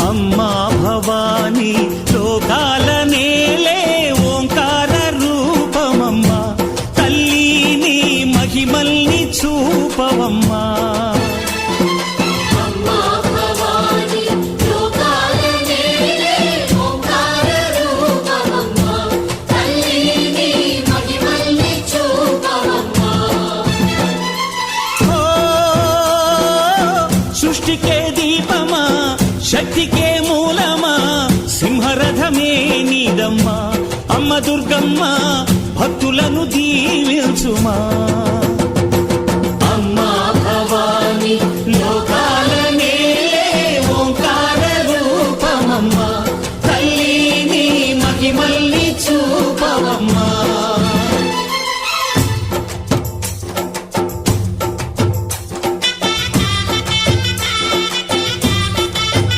అమ్మా భవానీ లోకాల నేలే ఓంకార రూపమమ్మా, తల్లి నీ మహిమల్ని చూపవమ్మా. సృష్టికే దీపమా, శక్తికే మూలమా, సింహరథమే నీదమ్మా. అమ్మ దుర్గమ్మ భక్తులను దీవించుమా.